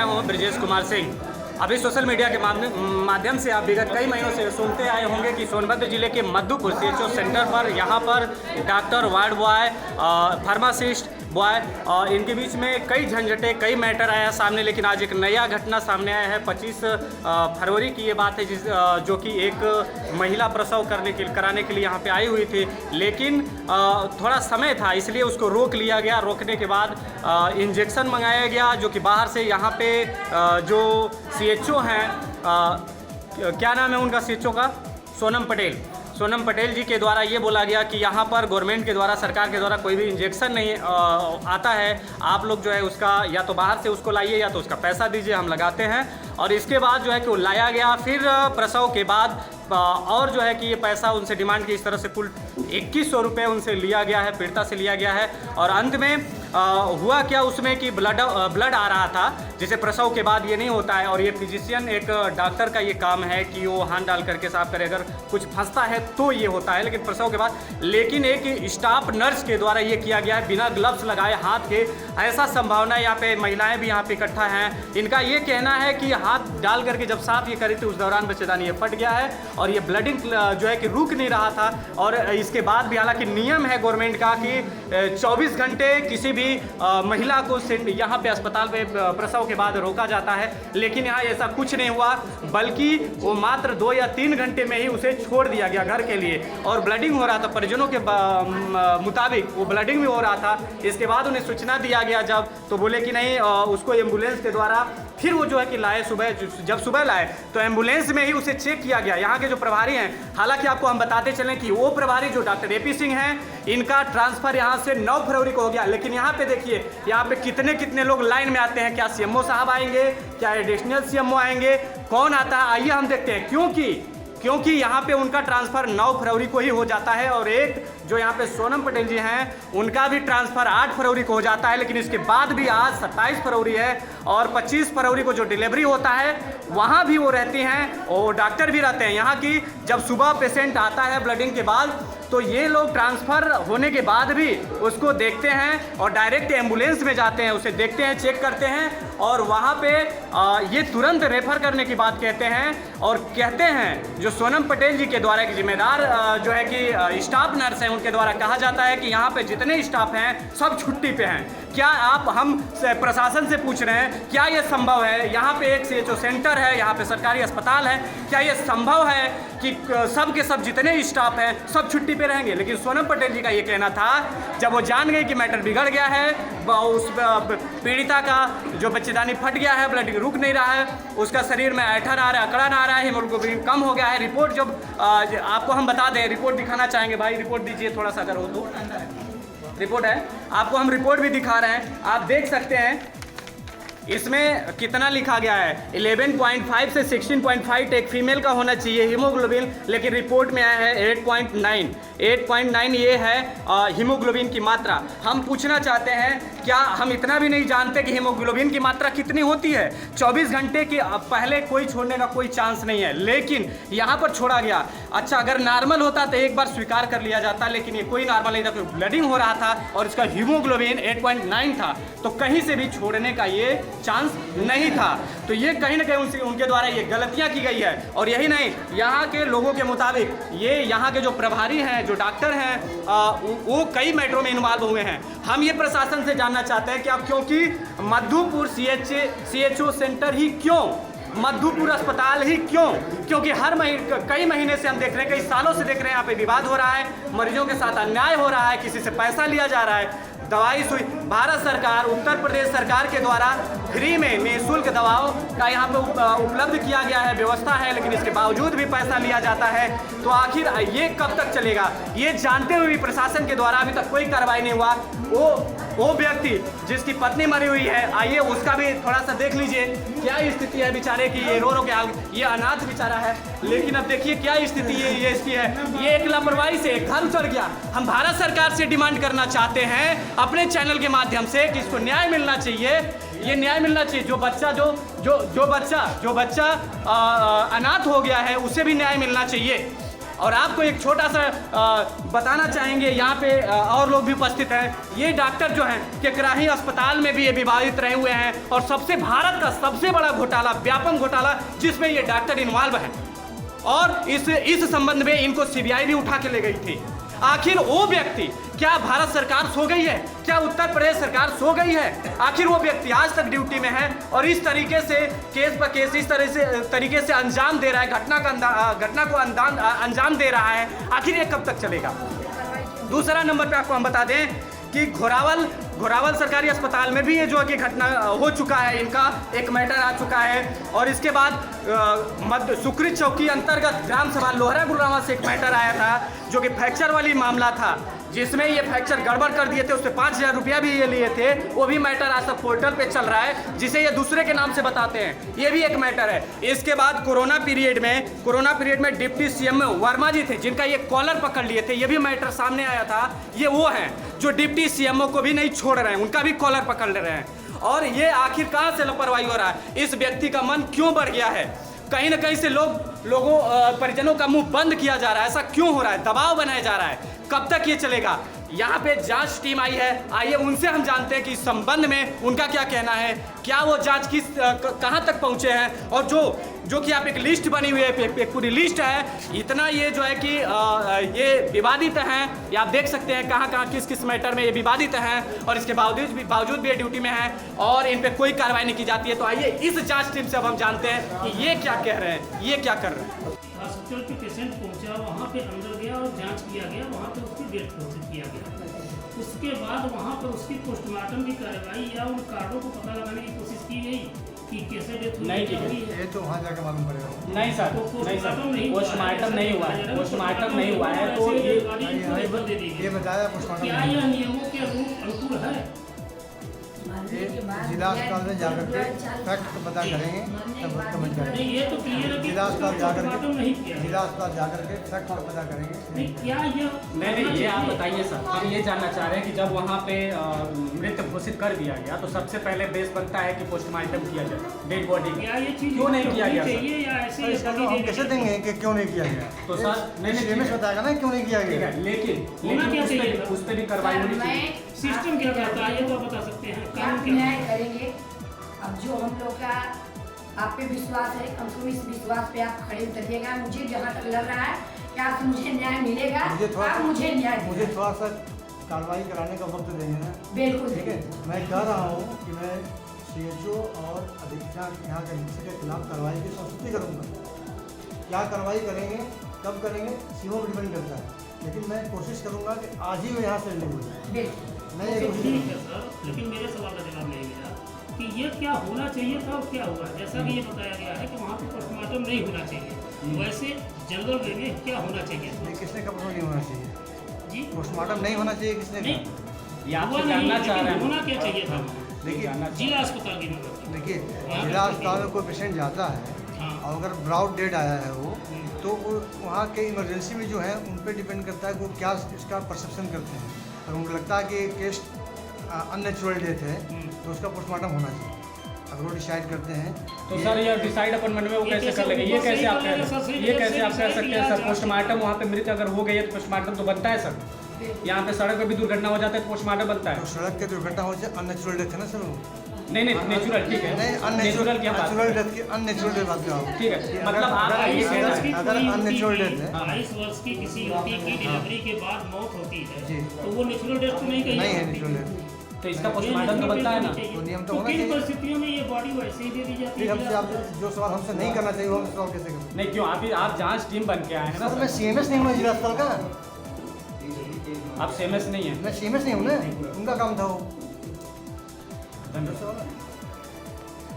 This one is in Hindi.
मैं हूं ब्रजेश कुमार सिंह। अभी सोशल मीडिया के माध्यम से आप विगत कई महीनों से सुनते आए होंगे कि सोनभद्र जिले के मधुपुर सीएचओ सेंटर पर यहाँ पर doctor, ward boy, pharmacist boy और इनके बीच में कई झंझटें, कई मैटर आया सामने। लेकिन आज एक नया घटना सामने आया है। 25 फरवरी की ये बात है जो कि एक महिला प्रसव कराने के लिए यहाँ पे आई हुई थी, लेकिन थोड़ा समय था इसलिए उसको रोक लिया गया। रोकने के बाद इंजेक्शन मंगाया गया जो कि बाहर से यहाँ पे जो सीएचओ हैं, क्या नाम है उनका सीएचओ का, सोनम पटेल जी के द्वारा ये बोला गया कि यहाँ पर गवर्नमेंट के द्वारा, सरकार के द्वारा कोई भी इंजेक्शन नहीं आता है, आप लोग जो है उसका या तो बाहर से उसको लाइए या तो उसका पैसा दीजिए, हम लगाते हैं। और इसके बाद जो है कि वो लाया गया। फिर प्रसव के बाद और जो है कि ये पैसा उनसे डिमांड की, इस तरह से कुल 2100 रुपये उनसे लिया गया है, पीड़िता से लिया गया है। और अंत में हुआ क्या उसमें कि ब्लड आ रहा था, जिसे प्रसव के बाद ये नहीं होता है। और ये फिजिशियन, एक डॉक्टर का ये काम है कि वो हाथ डाल करके साफ करे, अगर कुछ फंसता है तो ये होता है, लेकिन प्रसव के बाद। लेकिन एक स्टाफ नर्स के द्वारा ये किया गया है बिना ग्लव्स लगाए हाथ के। ऐसा संभावना, यहाँ पे महिलाएं भी यहाँ पे इकट्ठा हैं, इनका ये कहना है कि हाथ डाल करके जब साफ ये करी थी उस दौरान बच्चेदानी ये फट गया है और ये ब्लडिंग जो है कि रुक नहीं रहा था। और इसके बाद भी हालांकि नियम है गवर्नमेंट का कि 24 घंटे किसी भी महिला को यहाँ पे अस्पताल में प्रसव के बाद रोका जाता है, लेकिन यहाँ ऐसा कुछ नहीं हुआ, बल्कि वो मात्र 2 या 3 घंटे में ही उसे छोड़ दिया गया घर के लिए। और ब्लडिंग हो रहा था, परिजनों के मुताबिक वो ब्लडिंग भी हो रहा था। इसके बाद उन्हें सूचना दिया गया तो बोले कि नहीं, उसको एम्बुलेंस के द्वारा फिर वो जो है कि लाए सुबह। जब सुबह लाए तो एम्बुलेंस में ही उसे चेक किया गया। यहाँ के जो प्रभारी हैं, हालांकि आपको हम बताते चलें कि वो प्रभारी जो डॉक्टर AP सिंह हैं, इनका ट्रांसफ़र यहाँ से 9 फरवरी को हो गया। लेकिन यहाँ पे देखिए, यहाँ पे कितने लोग लाइन में आते हैं। क्या CMO साहब आएंगे, क्या एडिशनल CMO आएंगे, कौन आता है, आइए हम देखते हैं। क्योंकि यहाँ पे उनका ट्रांसफ़र 9 फरवरी को ही हो जाता है। और एक जो यहाँ पे सोनम पटेल जी हैं, उनका भी ट्रांसफ़र 8 फरवरी को हो जाता है। लेकिन इसके बाद भी आज 27 फरवरी है और 25 फरवरी को जो डिलीवरी होता है वहाँ भी वो रहती हैं और डॉक्टर भी रहते हैं यहाँ की। जब सुबह पेशेंट आता है ब्लडिंग के बाद, तो ये लोग ट्रांसफ़र होने के बाद भी उसको देखते हैं और डायरेक्ट एम्बुलेंस में जाते हैं, उसे देखते हैं, चेक करते हैं और वहाँ पे ये तुरंत रेफ़र करने की बात कहते हैं। और कहते हैं जो सोनम पटेल जी के द्वारा एक जिम्मेदार जो है कि स्टाफ नर्स हैं, उनके द्वारा कहा जाता है कि यहाँ पे जितने स्टाफ हैं सब छुट्टी पे हैं। क्या हम प्रशासन से पूछ रहे हैं, क्या ये संभव है? यहाँ पे एक CHO सेंटर है, यहाँ पे सरकारी अस्पताल है, क्या ये संभव है कि सब के सब जितने स्टाफ हैं सब छुट्टी पे रहेंगे? लेकिन सोनम पटेल जी का ये कहना था, जब वो जान गए कि मैटर बिगड़ गया है, उस पीड़िता का जो बच्चेदानी फट गया है, ब्लड रुक नहीं रहा है, उसका शरीर में ऐठन आ रहा है, अकड़न आ रहा है, हीमोग्लोबिन कम हो गया है। रिपोर्ट जब आपको हम बता दें, रिपोर्ट दिखाना चाहेंगे भाई, रिपोर्ट दीजिए थोड़ा सा, अगर हो तो। रिपोर्ट है, आपको हम रिपोर्ट भी दिखा रहे हैं, आप देख सकते हैं इसमें कितना लिखा गया है। 11.5 से 16.5 एक फीमेल का होना चाहिए हीमोग्लोबिन, लेकिन रिपोर्ट में आया है 8.9 ये है हीमोग्लोबिन की मात्रा। हम पूछना चाहते हैं, क्या हम इतना भी नहीं जानते कि हीमोग्लोबिन की मात्रा कितनी होती है? 24 घंटे के पहले कोई छोड़ने का कोई चांस नहीं है, लेकिन यहाँ पर छोड़ा गया। अच्छा, अगर नॉर्मल होता तो एक बार स्वीकार कर लिया जाता, लेकिन ये कोई नॉर्मल नहीं था, कोई ब्लडिंग हो रहा था और इसका हीमोग्लोबिन 8.9 था, तो कहीं से भी छोड़ने का ये चांस नहीं था। तो ये कहीं ना कहीं उनके द्वारा ये गलतियां की गई है। और यही नहीं, यहाँ के लोगों के मुताबिक ये यहाँ के जो प्रभारी हैं, जो डॉक्टर हैं, वो कई मैटरों में इन्वॉल्व हुए हैं। हम ये प्रशासन से जानना चाहते हैं कि आप, क्योंकि मधुपुर CHO सेंटर ही क्यों, मधुपुर अस्पताल ही क्यों? क्योंकि कई महीने से हम देख रहे हैं, कई सालों से देख रहे हैं, यहाँ पे विवाद हो रहा है, मरीजों के साथ अन्याय हो रहा है, किसी से पैसा लिया जा रहा है। दवाई सुई, भारत सरकार, उत्तर प्रदेश सरकार के द्वारा फ्री में निःशुल्क दवाओं का यहाँ पे उपलब्ध किया गया है, व्यवस्था है, लेकिन इसके बावजूद भी पैसा लिया जाता है। तो आखिर ये कब तक चलेगा? ये जानते हुए भी प्रशासन के द्वारा अभी तक कोई कार्रवाई नहीं हुआ। वो व्यक्ति जिसकी पत्नी मरी हुई है, आइए उसका भी थोड़ा सा देख लीजिए क्या स्थिति है बेचारे की। ये रो के हाल, ये अनाथ बेचारा है, लेकिन अब देखिए क्या स्थिति ये इसकी है। ये एक लापरवाही से घर चढ़ गया। हम भारत सरकार से डिमांड करना चाहते हैं अपने चैनल के माध्यम से कि इसको न्याय मिलना चाहिए, ये न्याय मिलना चाहिए। जो बच्चा अनाथ हो गया है, उसे भी न्याय मिलना चाहिए। और आपको एक छोटा सा बताना चाहेंगे, यहाँ पे और लोग भी उपस्थित हैं। ये डॉक्टर जो हैं कि कराही अस्पताल में भी ये विवादित रहे हुए हैं और सबसे भारत का सबसे बड़ा घोटाला, व्यापक घोटाला जिसमें ये डॉक्टर इन्वॉल्व हैं और इस संबंध में इनको सीबीआई भी उठा के ले गई थी। आखिर वो व्यक्ति, क्या भारत सरकार सो गई है? क्या उत्तर प्रदेश सरकार सो गई है? आखिर वो व्यक्ति आज तक ड्यूटी में है और इस तरीके से केस पर केस इस तरीके से अंजाम दे रहा है, घटना को अंजाम दे रहा है। आखिर ये कब तक चलेगा? दूसरा नंबर पे आपको हम बता दें कि घोरावल सरकारी अस्पताल में भी ये जो है कि घटना हो चुका है, इनका एक मैटर आ चुका है। और इसके बाद सुकृत चौकी अंतर्गत ग्राम सभा लोहरा गुरुग्राम से एक मैटर आया था जो कि फ्रैक्चर वाली मामला था, जिसमें ये फ्रैक्चर गड़बड़ कर दिए थे, उस पर 5,000 रुपया भी ये लिए थे। वो भी मैटर आज तक पोर्टल पे चल रहा है, जिसे ये दूसरे के नाम से बताते हैं। ये भी एक मैटर है। इसके बाद कोरोना पीरियड में डिप्टी सीएम वर्मा जी थे, जिनका ये कॉलर पकड़ लिए थे, ये भी मैटर सामने आया था। ये वो हैं जो डिप्टी सीएमओ को भी नहीं छोड़ रहे हैं, उनका भी कॉलर पकड़ ले रहे हैं। और ये आखिर कहाँ से लापरवाही हो रहा है? इस व्यक्ति का मन क्यों बढ़ गया है? कहीं ना कहीं से लोगों परिजनों का मुंह बंद किया जा रहा है। ऐसा क्यों हो रहा है? दबाव बनाया जा रहा है। कब तक ये चलेगा? यहाँ पे जांच टीम आई है, आइए उनसे हम जानते हैं कि इस संबंध में उनका क्या कहना है, क्या वो जांच कहाँ तक पहुँचे हैं। और जो कि आप एक लिस्ट बनी हुई है, एक पूरी लिस्ट है, इतना ये जो है कि ये विवादित हैं, ये आप देख सकते हैं कहाँ किस मैटर में ये विवादित हैं और इसके बावजूद भी ये ड्यूटी में हैं और इन पर कोई कार्रवाई नहीं की जाती है। तो आइए इस जाँच टीम से अब हम जानते हैं कि ये क्या कह रहे हैं, ये क्या कर रहे हैं। हॉस्पिटल पे पेशेंट पहुंचा, वहाँ पे अंदर गया और जांच किया गया, वहाँ पे उसकी डेथ घोषित किया गया। उसके बाद वहाँ पर उसकी पोस्टमार्टम की कार्रवाई या उन कार्डों को पता लगाने की कोशिश की गई कि कैसे डेथ हुई है। ये तो वहाँ जाकर मालूम पड़ेगा। नहीं सर, पोस्टमार्टम नहीं हुआ है, पोस्टमार्टम नहीं हुआ है। तो ये बताया पोस्टमार्टम क्या यह नियमों के अनुकूल है? जिला अस्पताल में जाकर के फैक्ट पता करेंगे तब समझ जाएंगे। ये तो क्लियर है कि जिला अस्पताल जाकर नहीं किया, जिला अस्पताल जाकर के फैक्ट पता करेंगे। नहीं क्या ये नहीं, ये आप बताइए सर। हम ये जानना चाह रहे हैं कि जब वहाँ पे मृत घोषित कर दिया गया तो सबसे पहले बेस बनता है कि पोस्टमार्टम किया जाए डेड बॉडी। क्या ये चीज क्यों नहीं किया गया सर? या ऐसे हम कैसे देंगे कि क्यों नहीं किया गया? तो सर नहीं बताएगा ना क्यों नहीं किया गया। लेकिन उस पर भी कार्रवाई होनी चाहिए। सिस्टम क्या कहता है ये तो बता सकते हैं। आप न्याय करेंगे। अब जो हम लोग का आप पे विश्वास है, कम से कम इस विश्वास पे आप खड़े उतरिएगा। मुझे जहाँ तक लग रहा है कि आप मुझे न्याय मिलेगा, आप मुझे न्याय मुझे थोड़ा सा कार्रवाई कराने का वक्त देंगे ना। बिल्कुल ठीक है। मैं कह रहा हूँ कि मैं CHO और अधीक्षक यहाँ के अधीक्षक के खिलाफ कार्रवाई की संस्तुति करूँगा। क्या कार्रवाई करेंगे, कब करेंगे, सीओ डिपेंड करता है। लेकिन मैं कोशिश करूँगा कि आज ही मैं यहाँ से रिलीव हो जाए। मैं ये कोशिश ठीक है सर, लेकिन मेरे सवाल का जवाब नहीं मिला कि ये क्या होना चाहिए था और क्या हुआ। जैसा कि ये बताया गया है कि वहाँ पे पोस्टमार्टम नहीं होना चाहिए, वैसे जनरल वे में क्या होना चाहिए? नहीं, किसने कहा नहीं होना चाहिए जी, पोस्टमार्टम नहीं होना चाहिए? किसने नहीं कहा? ये आपसे हुआ नहीं, जानना चाह रहे लेकिन हैं। होना क्या चाहिए था? देखिए जिला अस्पताल की मतलब देखिए जिला अस्पताल में कोई पेशेंट जाता है हाँ। और अगर ब्राउड डेड आया है वो, तो वो वहाँ के इमरजेंसी में जो है उन पर डिपेंड करता है कि वो क्या इसका परसेप्शन करते हैं। अगर उनको लगता है कि केस अननेचुरल डेथ है तो उसका पोस्टमार्टम होना चाहिए। अगर वो डिसाइड करते हैं तो सर ये डिसाइड अपन मन में वो कैसे कर लेंगे? ये कैसे आप कह सकते हैं सर? पोस्टमार्टम वहाँ पे मृत अगर हो गई है तो पोस्टमार्टम तो बनता है सर। यहाँ पे सड़क पे भी दुर्घटना हो जाता है तो पोस्टमार्टम बनता है। तो सड़क के दुर्घटना हो जाए अननेचुरल डेथ है ना सर वो। नहीं नेचुरल ठीक है, नहीं नेचुरल की बात नेचुरल डेथ की अननेचुरल डेथ बात कर ठीक है। मतलब आप ये कह रहे हैं अगर अननेचुरल डेथ है 22 वर्ष की किसी युवती की डिलीवरी के बाद मौत होती है जी। तो वो नेचुरल डेथ तो नहीं कही नहीं है जाती। Natural death. तो इसका पोस्टमार्टम तो बनता है ना। तो नियम तो होना किन चाहिए। परिस्थितियों में ये बॉडी वैसे ही दे दी जाती फिर है? हमसे आप जो सवाल हमसे नहीं करना चाहिए वो हम सवाल कैसे करें? नहीं क्यों आप जांच टीम बन के आए हैं ना सर मैं CMS नहीं हूँ जिला अस्पताल का। आप CMS नहीं है। मैं CMS नहीं हूँ ना, उनका काम था वो। धन्यवाद।